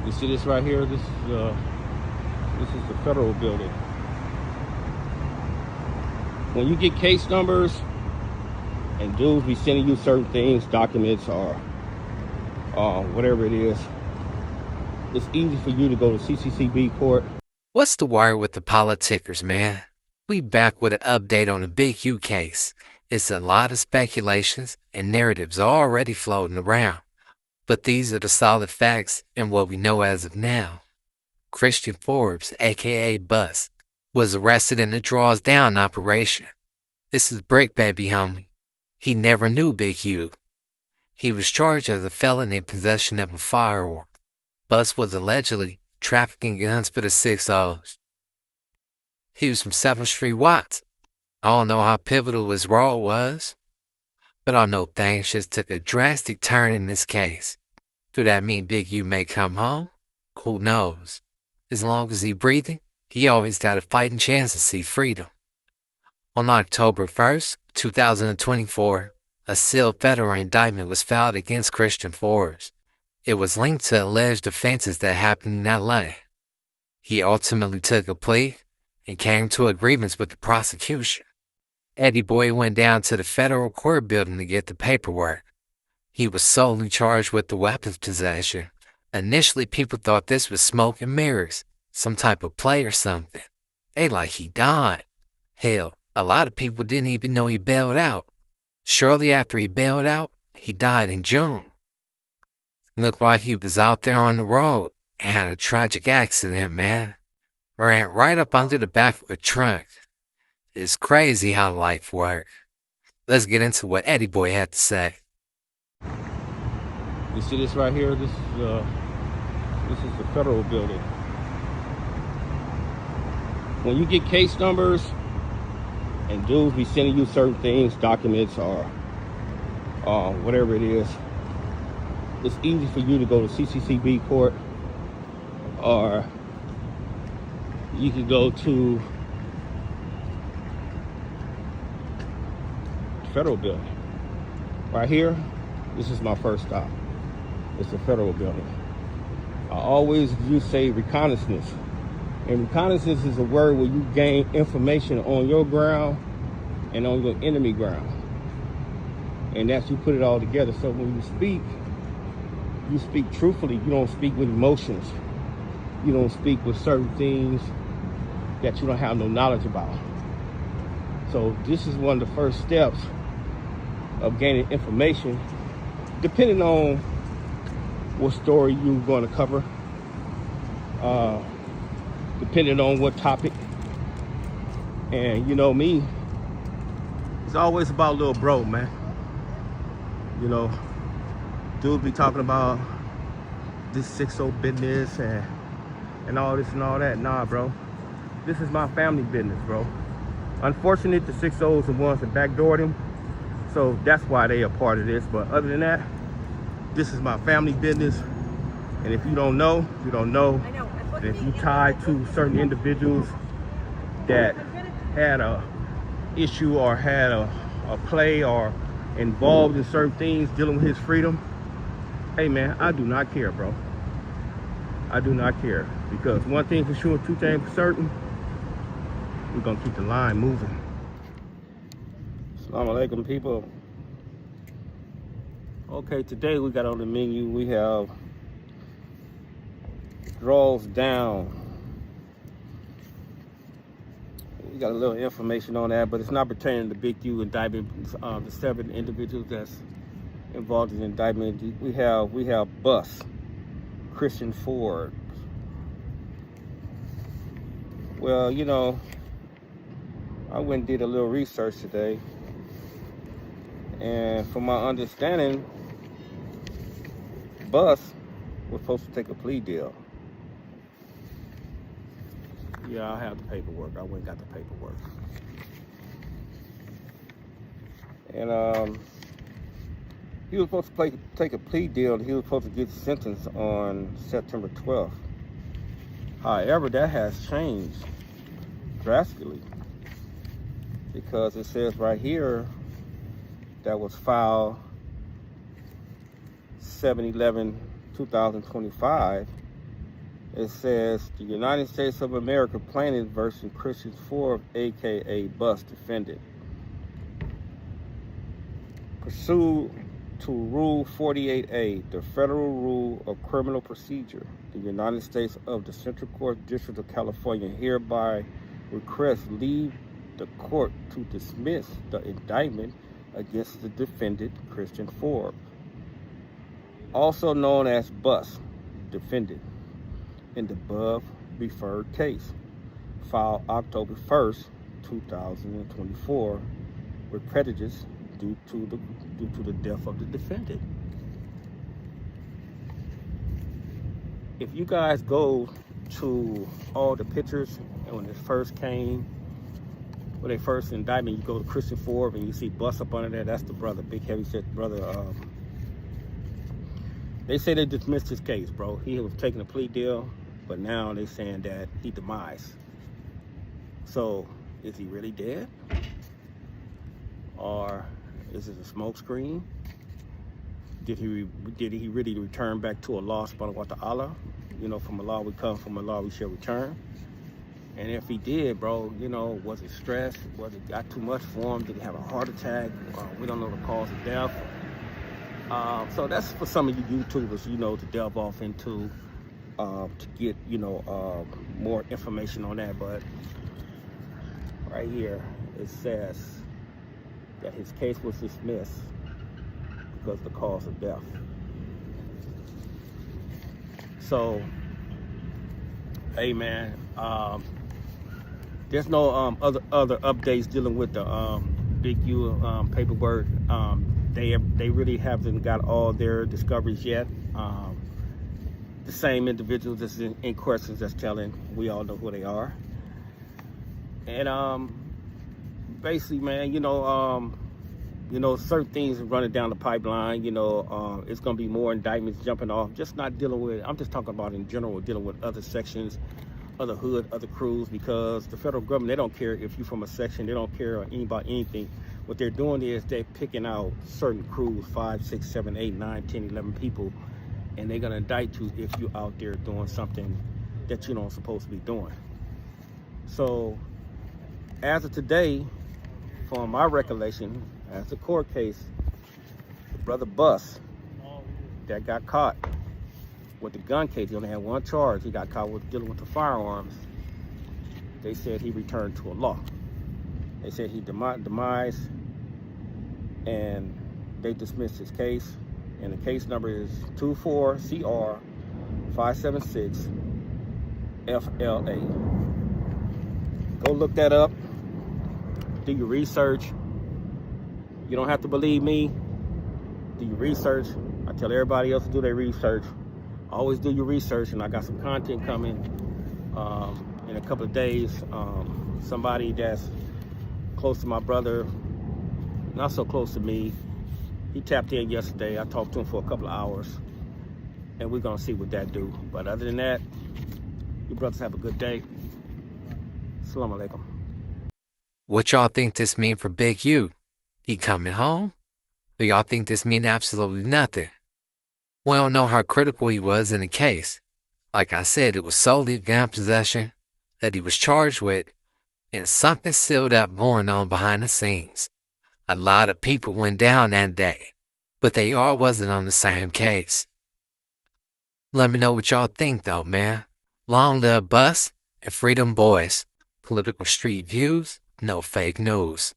You see this right here? This is the federal building. When you get case numbers and dudes be sending you certain things, documents or whatever it is, it's easy for you to go to CCCB court. What's the wire with the politickers, man? We back with an update on the Big U case. It's a lot of speculations and narratives already floating around. But these are the solid facts and what we know as of now. Christian Forbes, aka Bus, was arrested in the Draws Down operation. This is Bricc, baby homie. He never knew Big U. He was charged as a felon in possession of a firearm. Bus was allegedly trafficking guns for the 6-0s. He was from 7th Street Watts. I don't know how pivotal his role was, but I know things just took a drastic turn in this case. Do that mean Big U may come home? Who knows? As long as he's breathing, he always got a fighting chance to see freedom. On October 1st, 2024, a sealed federal indictment was filed against Christian Forbes. It was linked to alleged offenses that happened in LA. He ultimately took a plea and came to agreements with the prosecution. Eddie Boy went down to the federal court building to get the paperwork. He was solely charged with the weapons possession. Initially, people thought this was smoke and mirrors, some type of play or something. They like he died. Hell, a lot of people didn't even know he bailed out. Shortly after he bailed out, he died in June. Looked like he was out there on the road and had a tragic accident, man. Ran right up under the back of a truck. It's crazy how life works. Let's get into what Eddie Boy had to say. You see this right here? This is the federal building. When you get case numbers and dudes be sending you certain things, documents or whatever it is, it's easy for you to go to CCCB court, or you can go to the federal building. Right here, this is my first stop. It's the federal building. I always do say reconnaissance. And reconnaissance is a word where you gain information on your ground and on your enemy ground. And that's, you put it all together. So when you speak truthfully. You don't speak with emotions. You don't speak with certain things that you don't have no knowledge about. So this is one of the first steps of gaining information, depending on what story you're going to cover, depending on what topic. And you know me, it's always about little bro, man. You know, dudes be talking about this 6-0 business and all this and all that. Nah, bro. This is my family business, bro. Unfortunately, the 6-0s are the ones that backdoored him. So that's why they are part of this. But other than that, this is my family business. And if you don't know, you don't know. And if you tie to certain individuals that had a issue or had a play or involved in certain things dealing with his freedom, hey man, I do not care, bro. I do not care. Because one thing for sure, two things for certain, we're gonna keep the line moving. Assalamu alaikum, people. Okay, today we got on the menu, we have Draws Down. We got a little information on that, but it's not pertaining to Big U indictment. The 7 individuals that's involved in the indictment. We have Bus, Christian Forbes. Well, you know, I went and did a little research today, and from my understanding, Bus was supposed to take a plea deal. Yeah, I have the paperwork. I went and got the paperwork. And he was supposed to take a plea deal, and he was supposed to get sentenced on September 12th. However, that has changed drastically, because it says right here that was filed 7/11/2025, It says the United States of America plaintiff versus Christian Forbes, aka Bus, defendant. Pursuant to Rule 48A, the Federal Rule of Criminal Procedure, the United States of the Central Court District of California hereby requests leave the court to dismiss the indictment against the defendant, Christian Forbes, also known as Bus, defendant, in the above referred case, filed October 1st, 2024, with prejudice due to the death of the defendant. If you guys go to all the pictures when it first came, when they first indictment, you go to Christian Forbes and you see Bus up under there. That's the brother, big heavy set brother. They say they dismissed his case, bro. He was taking a plea deal, but now they saying that he demised. So is he really dead? Or is it a smokescreen? Did he really return back to Allah subhanahu wa ta'ala? You know, from Allah we come, from Allah we shall return. And if he did, bro, you know, was it stress? Was it got too much for him? Did he have a heart attack? We don't know the cause of death. So that's for some of you YouTubers, you know, to delve off into, to get, you know, more information on that. But right here, it says that his case was dismissed because of the cause of death. So, hey man, there's no other updates dealing with the Big U paperwork. They really haven't got all their discoveries yet. The same individuals that's in questions that's telling, we all know who they are. And basically, man, you know, certain things are running down the pipeline. You know, it's gonna be more indictments jumping off. Just not dealing with. I'm just talking about in general, dealing with other sections, other hood, other crews, because the federal government, they don't care if you're from a section. They don't care about anything. What they're doing is they're picking out certain crews, 5, 6, 7, 8, 9, 10, 11 people, and they're gonna indict you if you're out there doing something that you don't supposed to be doing. So, as of today, from my recollection, as the court case, the brother Bus that got caught with the gun case, he only had one charge. He got caught with dealing with the firearms. They said he returned to Allah. They said he demised, and they dismissed his case. And the case number is 24CR576FLA. Go look that up. Do your research. You don't have to believe me. Do your research. I tell everybody else to do their research. Always do your research, and I got some content coming in a couple of days. Somebody that's close to my brother, not so close to me, he tapped in yesterday. I talked to him for a couple of hours, and we're gonna see what that do. But other than that, you brothers have a good day. Assalamu alaikum. What y'all think this mean for Big U? He coming home? Or y'all think this mean absolutely nothing? We don't know how critical he was in the case. Like I said, it was solely gun possession that he was charged with, and something sealed up going on behind the scenes. A lot of people went down that day, but they all wasn't on the same case. Let me know what y'all think though, man. Long live Bus and Freedom Boys. Political street views, no fake news.